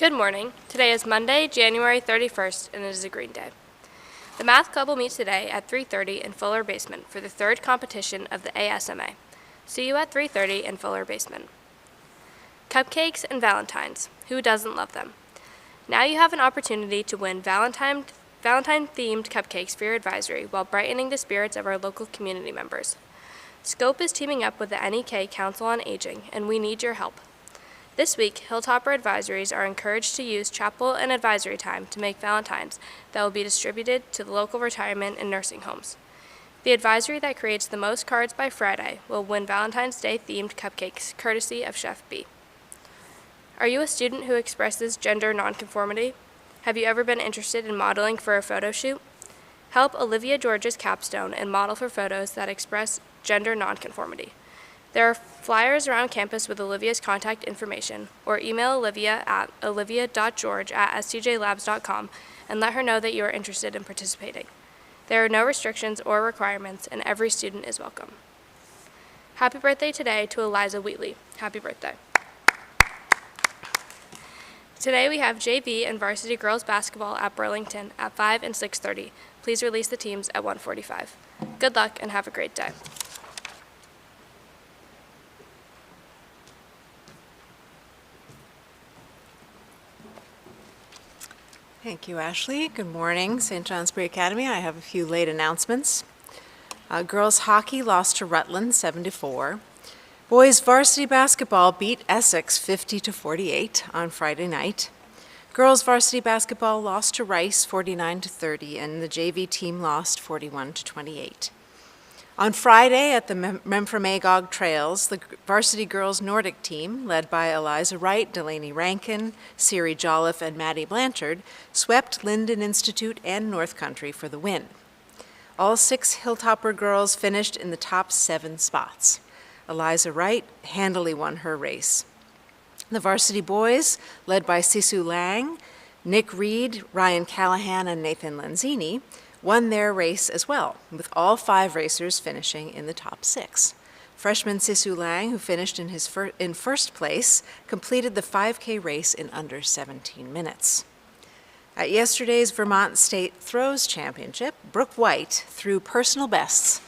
Good morning. Today is Monday, January 31st, and it is a green day. The Math Club will meet today at 3:30 in Fuller Basement for the third competition of the ASMA. See you at 3:30 in Fuller Basement. Cupcakes and Valentines. Who doesn't love them? Now you have an opportunity to win Valentine-themed cupcakes for your advisory while brightening the spirits of our local community members. Scope is teaming up with the NEK Council on Aging, and we need your help. This week, Hilltopper advisories are encouraged to use chapel and advisory time to make Valentines that will be distributed to the local retirement and nursing homes. The advisory that creates the most cards by Friday will win Valentine's Day themed cupcakes, courtesy of Chef B. Are you a student who expresses gender nonconformity? Have you ever been interested in modeling for a photo shoot? Help Olivia George's capstone and model for photos that express gender nonconformity. There are flyers around campus with Olivia's contact information, or email Olivia at olivia.george@stjlabs.com and let her know that you are interested in participating. There are no restrictions or requirements, and every student is welcome. Happy birthday today to Eliza Wheatley. Happy birthday. Today we have JV and varsity girls basketball at Burlington at 5 and 6:30. Please release the teams at 1:45. Good luck and have a great day. Thank you, Ashley. Good morning, St. Johnsbury Academy. I have a few late announcements. Girls hockey lost to Rutland 7-4. Boys varsity basketball beat Essex 50-48 on Friday night. Girls varsity basketball lost to Rice 49-30, and the JV team lost 41-28. On Friday at the Memphremagog Trails, the varsity girls Nordic team, led by Eliza Wright, Delaney Rankin, Siri Jolliffe, and Maddie Blanchard, swept Linden Institute and North Country for the win. All 6 Hilltopper girls finished in the top 7 spots. Eliza Wright handily won her race. The varsity boys, led by Sisu Lang, Nick Reed, Ryan Callahan, and Nathan Lanzini, won their race as well, with all 5 racers finishing in the top 6. Freshman Sisu Lang, who finished in first place, completed the 5K race in under 17 minutes. At yesterday's Vermont State Throws Championship, Brooke White threw personal bests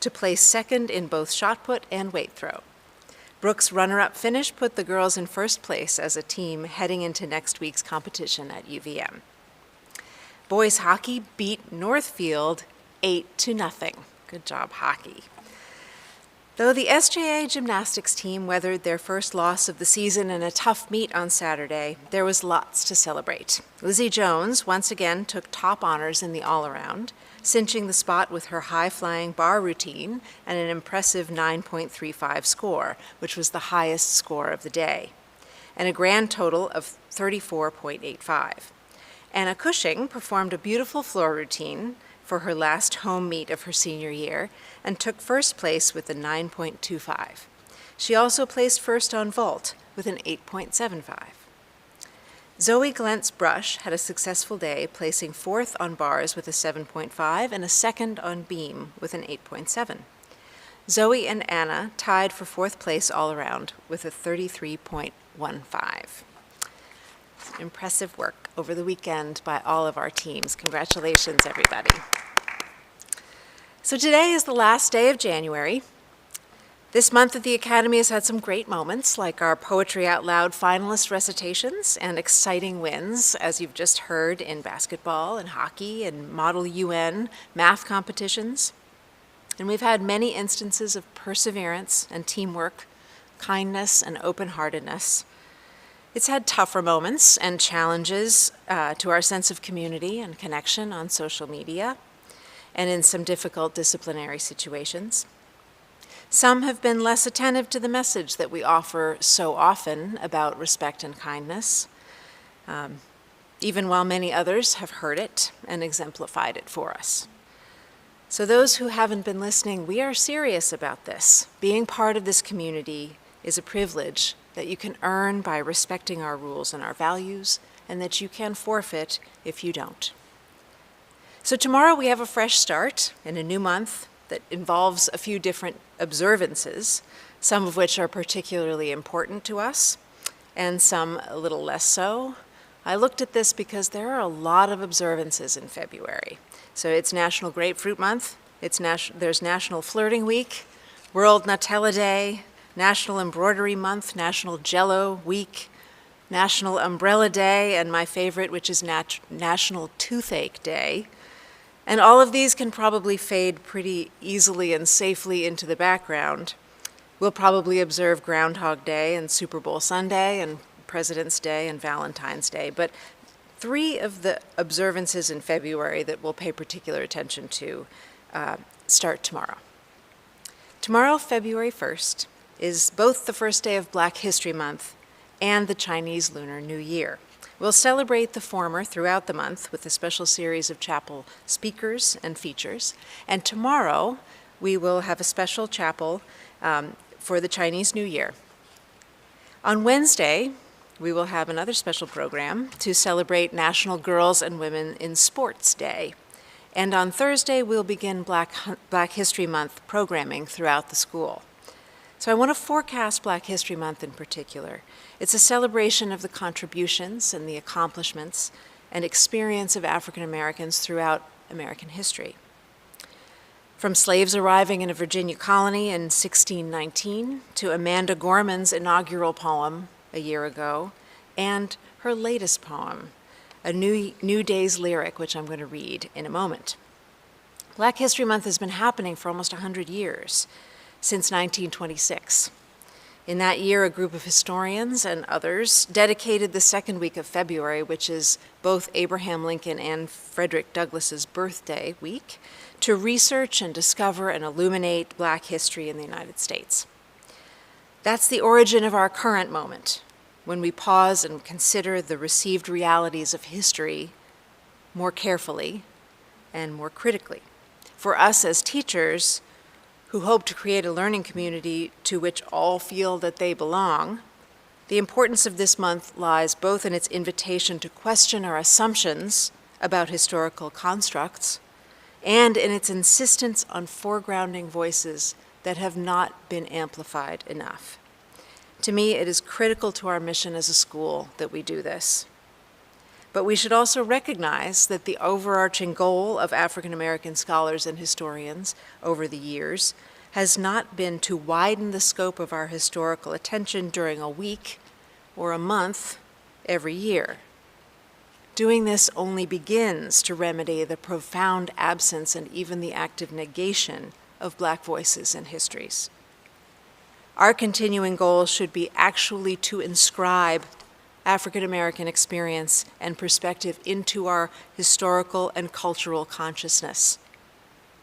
to place second in both shot put and weight throw. Brooke's runner-up finish put the girls in first place as a team heading into next week's competition at UVM. Boys hockey beat Northfield 8-0. Good job, hockey. Though the SJA gymnastics team weathered their first loss of the season in a tough meet on Saturday, there was lots to celebrate. Lizzie Jones once again took top honors in the all-around, cinching the spot with her high-flying bar routine and an impressive 9.35 score, which was the highest score of the day, and a grand total of 34.85. Anna Cushing performed a beautiful floor routine for her last home meet of her senior year and took first place with a 9.25. She also placed first on vault with an 8.75. Zoe Glentz-Brush had a successful day, placing fourth on bars with a 7.5 and a second on beam with an 8.7. Zoe and Anna tied for fourth place all around with a 33.15. Impressive work over the weekend by all of our teams. Congratulations, everybody. So today is the last day of January. This month at the Academy has had some great moments, like our Poetry Out Loud finalist recitations and exciting wins, as you've just heard in basketball and hockey and Model UN math competitions. And we've had many instances of perseverance and teamwork, kindness and open-heartedness. It's had tougher moments and challenges to our sense of community and connection on social media and in some difficult disciplinary situations. Some have been less attentive to the message that we offer so often about respect and kindness, even while many others have heard it and exemplified it for us. So those who haven't been listening, we are serious about this. Being part of this community is a privilege that you can earn by respecting our rules and our values, and that you can forfeit if you don't. So tomorrow we have a fresh start in a new month that involves a few different observances, some of which are particularly important to us, and some a little less so. I looked at this because there are a lot of observances in February. So it's National Grapefruit Month, there's National Flirting Week, World Nutella Day, National Embroidery Month, National Jello Week, National Umbrella Day, and my favorite, which is National Toothache Day. And all of these can probably fade pretty easily and safely into the background. We'll probably observe Groundhog Day and Super Bowl Sunday and President's Day and Valentine's Day, but three of the observances in February that we'll pay particular attention to start tomorrow. Tomorrow, February 1st, is both the first day of Black History Month and the Chinese Lunar New Year. We'll celebrate the former throughout the month with a special series of chapel speakers and features, and tomorrow we will have a special chapel for the Chinese New Year. On Wednesday, we will have another special program to celebrate National Girls and Women in Sports Day. And on Thursday, we'll begin Black History Month programming throughout the school. So I want to forecast Black History Month in particular. It's a celebration of the contributions and the accomplishments and experience of African Americans throughout American history. From slaves arriving in a Virginia colony in 1619 to Amanda Gorman's inaugural poem a year ago, and her latest poem, a New Day's Lyric, which I'm going to read in a moment. Black History Month has been happening for almost 100 years, since 1926. In that year, a group of historians and others dedicated the second week of February, which is both Abraham Lincoln and Frederick Douglass's birthday week, to research and discover and illuminate Black history in the United States. That's the origin of our current moment, when we pause and consider the received realities of history more carefully and more critically. For us as teachers, who hope to create a learning community to which all feel that they belong, the importance of this month lies both in its invitation to question our assumptions about historical constructs and in its insistence on foregrounding voices that have not been amplified enough. To me, it is critical to our mission as a school that we do this. But we should also recognize that the overarching goal of African American scholars and historians over the years has not been to widen the scope of our historical attention during a week or a month every year. Doing this only begins to remedy the profound absence and even the active negation of Black voices and histories. Our continuing goal should be actually to inscribe African American experience and perspective into our historical and cultural consciousness,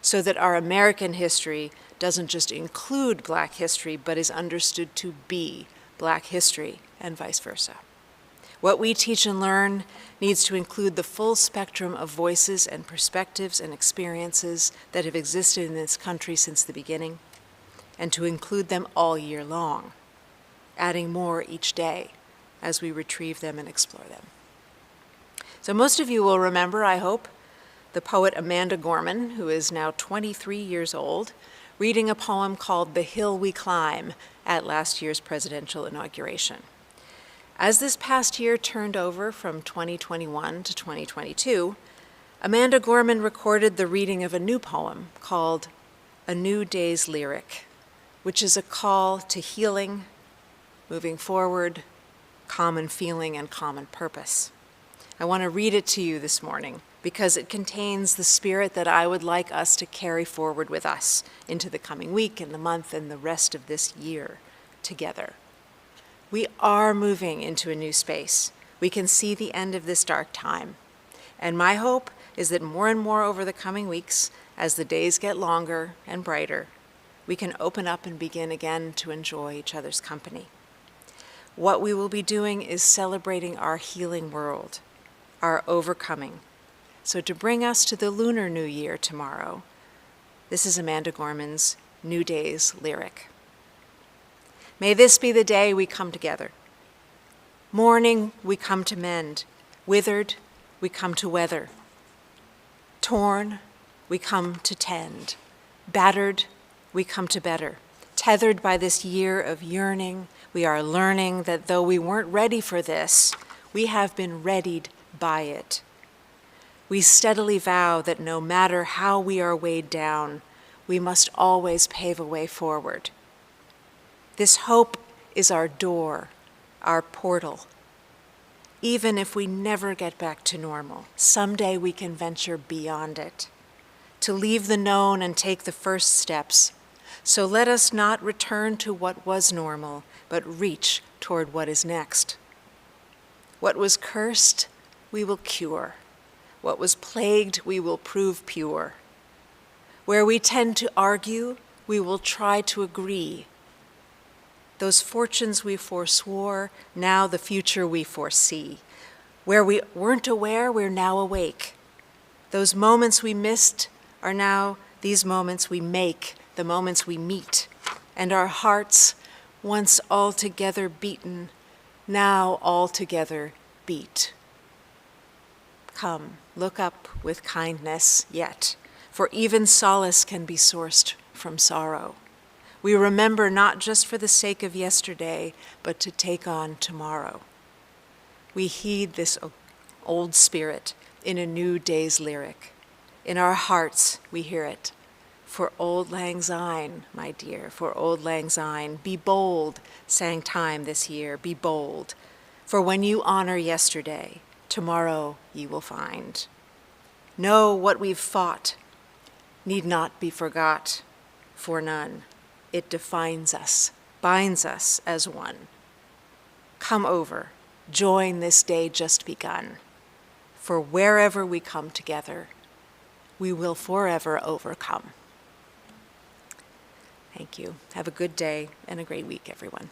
so that our American history doesn't just include Black history, but is understood to be Black history, and vice versa. What we teach and learn needs to include the full spectrum of voices and perspectives and experiences that have existed in this country since the beginning, and to include them all year long, adding more each day as we retrieve them and explore them. So most of you will remember, I hope, the poet Amanda Gorman, who is now 23 years old, reading a poem called The Hill We Climb at last year's presidential inauguration. As this past year turned over from 2021 to 2022, Amanda Gorman recorded the reading of a new poem called A New Day's Lyric, which is a call to healing, moving forward, common feeling, and common purpose. I want to read it to you this morning because it contains the spirit that I would like us to carry forward with us into the coming week and the month and the rest of this year together. We are moving into a new space. We can see the end of this dark time. And my hope is that more and more over the coming weeks, as the days get longer and brighter, we can open up and begin again to enjoy each other's company. What we will be doing is celebrating our healing world, our overcoming. So to bring us to the Lunar New Year tomorrow, this is Amanda Gorman's New Day's Lyric. May this be the day we come together. Mourning, we come to mend. Withered, we come to weather. Torn, we come to tend. Battered, we come to better. Tethered by this year of yearning, we are learning that though we weren't ready for this, We have been readied by it. We steadily vow that no matter how we are weighed down, we must always pave a way forward. This hope is our door, our portal. Even if we never get back to normal, someday we can venture beyond it, to leave the known and take the first steps. So let us not return to what was normal, but reach toward what is next. What was cursed, we will cure. What was plagued, we will prove pure. Where we tend to argue, we will try to agree. Those fortunes we forswore, now the future we foresee. Where we weren't aware, we're now awake. Those moments we missed are now these moments we make, the moments we meet. And our hearts, once altogether beaten, now altogether beat. Come, look up with kindness yet, for even solace can be sourced from sorrow. We remember not just for the sake of yesterday, but to take on tomorrow. We heed this old spirit in a new day's lyric. In our hearts we hear it. For auld lang syne, my dear, for auld lang syne, be bold, sang time this year, be bold. For when you honor yesterday, tomorrow ye will find. Know what we've fought need not be forgot for none. It defines us, binds us as one. Come over, join this day just begun. For wherever we come together, we will forever overcome. Thank you. Have a good day and a great week, everyone.